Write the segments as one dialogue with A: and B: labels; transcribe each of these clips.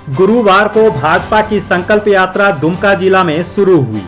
A: गुरुवार को भाजपा की संकल्प यात्रा दुमका जिला में शुरू हुई।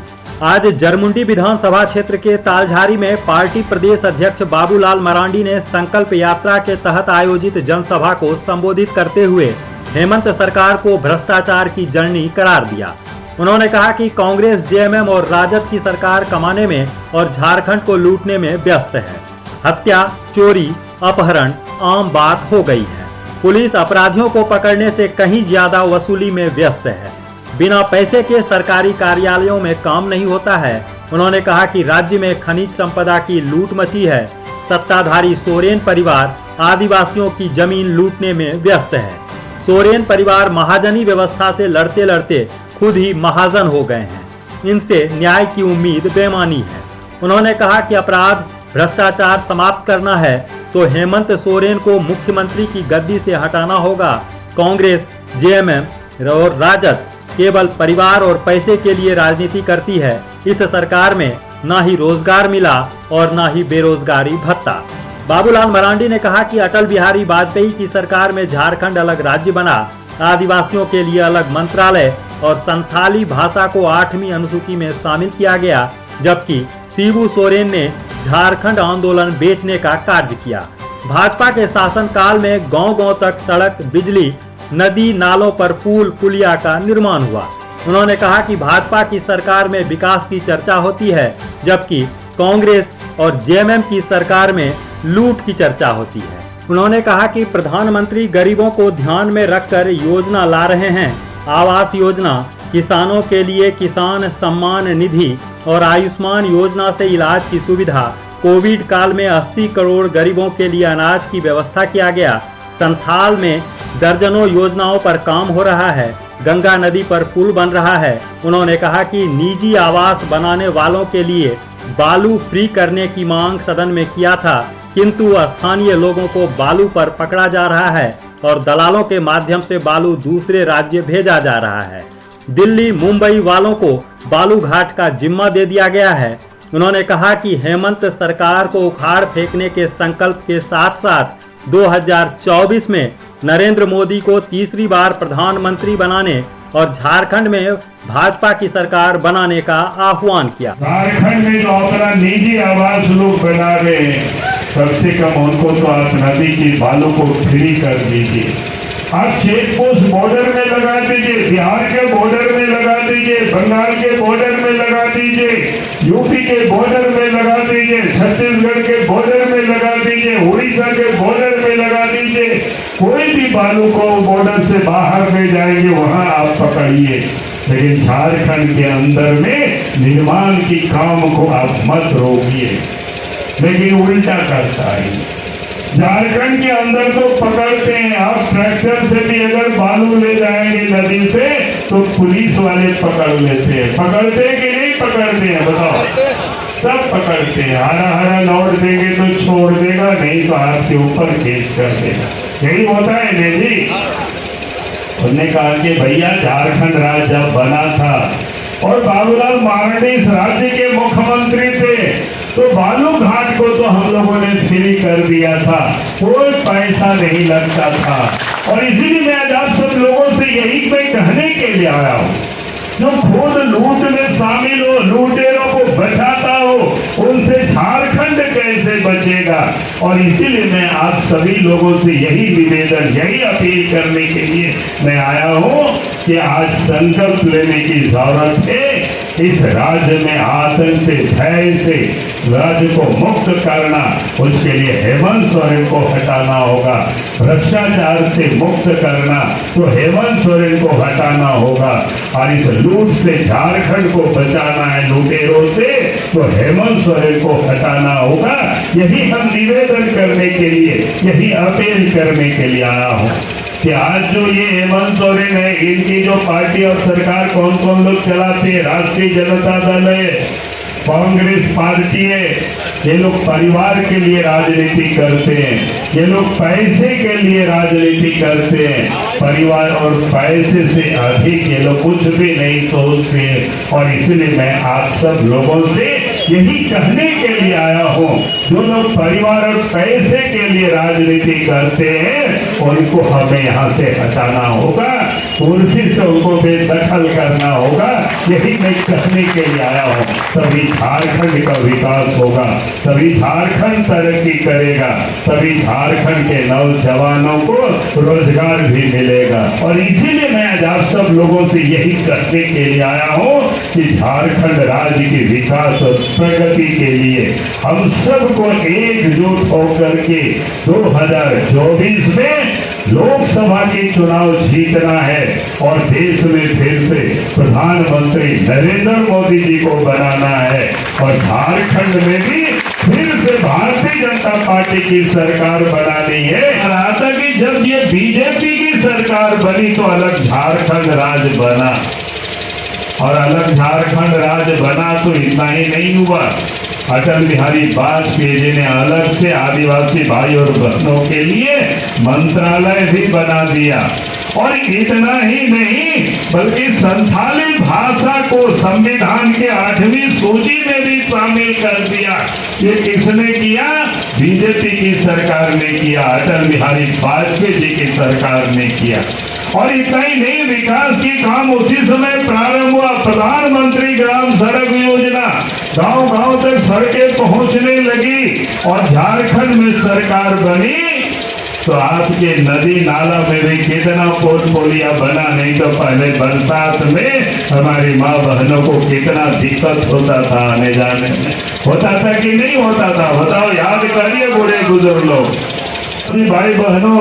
A: आज जरमुंडी विधानसभा क्षेत्र के तालझारी में पार्टी प्रदेश अध्यक्ष बाबूलाल मरांडी ने संकल्प यात्रा के तहत आयोजित जनसभा को संबोधित करते हुए हेमंत सरकार को भ्रष्टाचार की जर्नी करार दिया। उन्होंने कहा कि कांग्रेस, जेएमएम और राजद की सरकार कमाने में और झारखंड को लूटने में व्यस्त है। हत्या, चोरी, अपहरण आम बात हो गई है। पुलिस अपराधियों को पकड़ने से कहीं ज्यादा वसूली में व्यस्त है। बिना पैसे के सरकारी कार्यालयों में काम नहीं होता है। उन्होंने कहा कि राज्य में खनिज संपदा की लूट मची है। सत्ताधारी सोरेन परिवार आदिवासियों की जमीन लूटने में व्यस्त है। सोरेन परिवार महाजनी व्यवस्था से लड़ते लड़ते खुद ही महाजन हो गए हैं। इनसे न्याय की उम्मीद बेमानी है। उन्होंने कहा कि अपराध, भ्रष्टाचार समाप्त करना है तो हेमंत सोरेन को मुख्यमंत्री की गद्दी से हटाना होगा। कांग्रेस, जेएमएम और राजद केवल परिवार और पैसे के लिए राजनीति करती है। इस सरकार में ना ही रोजगार मिला और ना ही बेरोजगारी भत्ता। बाबूलाल मरांडी ने कहा कि अटल बिहारी वाजपेयी की सरकार में झारखंड अलग राज्य बना, आदिवासियों के लिए अलग मंत्रालय और संथाली भाषा को 8वीं अनुसूची में शामिल किया गया, जबकि शिबू सोरेन ने झारखंड आंदोलन बेचने का कार्य किया। भाजपा के शासनकाल में गांव-गांव तक सड़क, बिजली, नदी नालों पर पुल पुलिया का निर्माण हुआ। उन्होंने कहा कि भाजपा की सरकार में विकास की चर्चा होती है, जबकि कांग्रेस और जेएमएम की सरकार में लूट की चर्चा होती है। उन्होंने कहा कि प्रधानमंत्री गरीबों को ध्यान में रखकर योजना ला रहे हैं। आवास योजना, किसानों के लिए किसान सम्मान निधि और आयुष्मान योजना से इलाज की सुविधा। कोविड काल में 80 करोड़ गरीबों के लिए अनाज की व्यवस्था किया गया। संथाल में दर्जनों योजनाओं पर काम हो रहा है। गंगा नदी पर पुल बन रहा है। उन्होंने कहा कि निजी आवास बनाने वालों के लिए बालू फ्री करने की मांग सदन में किया था, किंतु स्थानीय लोगों को बालू पर पकड़ा जा रहा है और दलालों के माध्यम से बालू दूसरे राज्य भेजा जा रहा है। दिल्ली, मुंबई वालों को बालू घाट का जिम्मा दे दिया गया है। उन्होंने कहा कि हेमंत सरकार को उखाड़ फेंकने के संकल्प के साथ साथ 2024 में नरेंद्र मोदी को तीसरी बार प्रधानमंत्री बनाने और झारखंड में भाजपा की सरकार बनाने का आह्वान किया।
B: झारखंड में जो अपना निजी आवास लोग बना रहे हैं, कम से कम उनको तो आप नदी की बालू को फ्री कर दीजिए। आप चेक पोस्ट बॉर्डर में लगा दीजिए, बिहार के बॉर्डर में लगा दीजिए, बंगाल के बॉर्डर में लगा दीजिए, यूपी के बॉर्डर में लगा दीजिए, छत्तीसगढ़ के बॉर्डर में लगा दीजिए, उड़ीसा के बॉर्डर में लगा दीजिए। कोई भी बालू को बॉर्डर से बाहर ले जाएंगे वहां आप पकड़िए, लेकिन झारखंड के अंदर में निर्माण की काम को आप मत रोकिए। लेकिन उल्टा करता है। झारखंड के अंदर तो पकड़ते हैं, आप ट्रैक्टर से भी अगर बालू ले जाएंगे नदी से तो पुलिस वाले पकड़ लेते हैं। पकड़ते हैं कि नहीं पकड़ते हैं बताओ? सब पकड़ते हैं। हरा हरा नोट देंगे तो छोड़ देगा, नहीं तो आपके ऊपर केस कर देगा। यही होता है नहीं? उन्होंने कहा कि भैया झारखंड राज्य जब बना था और बाबूलाल मरांडी इस राज्य के मुख्यमंत्री थे तो बालू घाट को तो हम लोगों ने फ्री कर दिया था, कोई पैसा नहीं लगता था। और इसीलिए मैं आज आप सब लोगों से यही मैं कहने के लिए आया हूँ, जो खुद लूट में शामिल हो, लूटेरों को बचाता हो, उनसे झारखंड कैसे बचेगा। और इसीलिए मैं आप सभी लोगों से यही निवेदन, यही अपील करने के लिए मैं आया हूँ कि आज संकल्प लेने की जरूरत है। इस राज्य में आतंक से, भय से राज्य को मुक्त करना, उसके लिए हेमंत सोरेन को हटाना होगा। भ्रष्टाचार से मुक्त करना तो हेमंत सोरेन को हटाना होगा। और इस लूट से झारखंड को बचाना है लुटेरों से तो हेमंत सोरेन को हटाना होगा। यही हम निवेदन करने के लिए, यही अपील करने के लिए आया हूँ कि आज जो ये हेमंत सोरेन है, इनकी जो पार्टी और सरकार कौन कौन लोग चलाते हैं, राष्ट्रीय जनता दल है, कांग्रेस पार्टी है, ये लोग परिवार के लिए राजनीति करते हैं, ये लोग पैसे के लिए राजनीति करते हैं। परिवार और पैसे से अधिक ये लोग कुछ भी नहीं सोचते। और इसलिए मैं आप सब लोगों से यही कहने के लिए आया हूँ, जो लोग परिवार और पैसे के लिए राजनीति करते हैं उनको हमें यहाँ से हटाना होगा। कुर्सी से उनको बेदखल करना होगा। यही मैं कहने के लिए आया हूँ। तभी झारखंड का विकास होगा, तभी झारखंड तरक्की करेगा, तभी झारखंड के नौजवानों को रोजगार भी मिलेगा। और इसीलिए मैं आज आप सब लोगों से यही कहने के लिए आया हूँ कि झारखंड राज्य के विकास और प्रगति के लिए हम सबको एकजुट होकर के 2024 में लोकसभा के चुनाव जीतना है और देश में फिर से प्रधानमंत्री नरेंद्र मोदी जी को बनाना है और झारखंड में भी फिर से भारतीय जनता पार्टी की सरकार बनानी है। और आता कि जब ये बीजेपी की सरकार बनी तो अलग झारखंड राज्य बना, और अलग झारखंड राज्य बना तो इतना ही नहीं हुआ, अटल बिहारी वाजपेयी जी ने अलग से आदिवासी भाई और बहनों के लिए मंत्रालय भी बना दिया। और इतना ही नहीं बल्कि संथाली भाषा को संविधान के 8वीं सूची में भी शामिल कर दिया। ये किसने किया? बीजेपी की सरकार ने किया, अटल बिहारी वाजपेयी जी की सरकार ने किया। और इतना ही नहीं, विकास की काम उसी समय प्रारंभ हुआ। प्रधानमंत्री ग्राम सड़क योजना, गांव-गांव तक सड़कें पहुंचने लगी और झारखंड में सरकार बनी तो आपके नदी नाला में भी कितना पोर्टफोलियो बना। नहीं तो पहले बरसात में हमारी माँ बहनों को कितना दिक्कत होता था आने जाने में, होता था कि नहीं होता था? बताओ, याद करिए बूढ़े बुजुर्ग लोग। भाई बहनों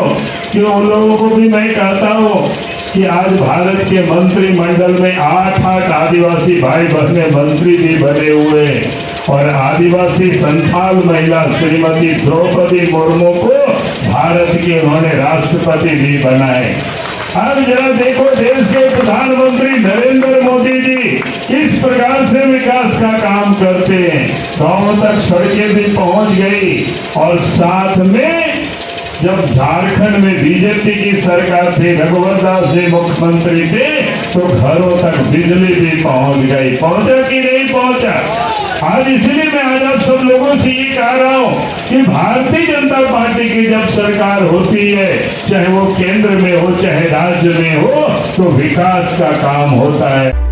B: कि उन लोगों को भी मैं कहता हूँ कि आज भारत के मंत्रिमंडल में 8 आदिवासी भाई बहने मंत्री भी बने हुए और आदिवासी संथाल महिला श्रीमती द्रौपदी मुर्मू को भारत के उन्होंने राष्ट्रपति भी बनाए। अब जरा देखो, देश के प्रधानमंत्री नरेंद्र मोदी जी किस प्रकार से विकास का काम करते हैं। गांवों तक सड़कें भी पहुंच गई और साथ में जब झारखंड में बीजेपी की सरकार थी, रघुवर दास जी मुख्यमंत्री थे, तो घरों तक बिजली भी पहुंच गई। पहुंचा कि नहीं पहुंचा? आज इसलिए मैं आज आप सब लोगों से ये कह रहा हूँ कि भारतीय जनता पार्टी की जब सरकार होती है, चाहे वो केंद्र में हो चाहे राज्य में हो, तो विकास का काम होता है।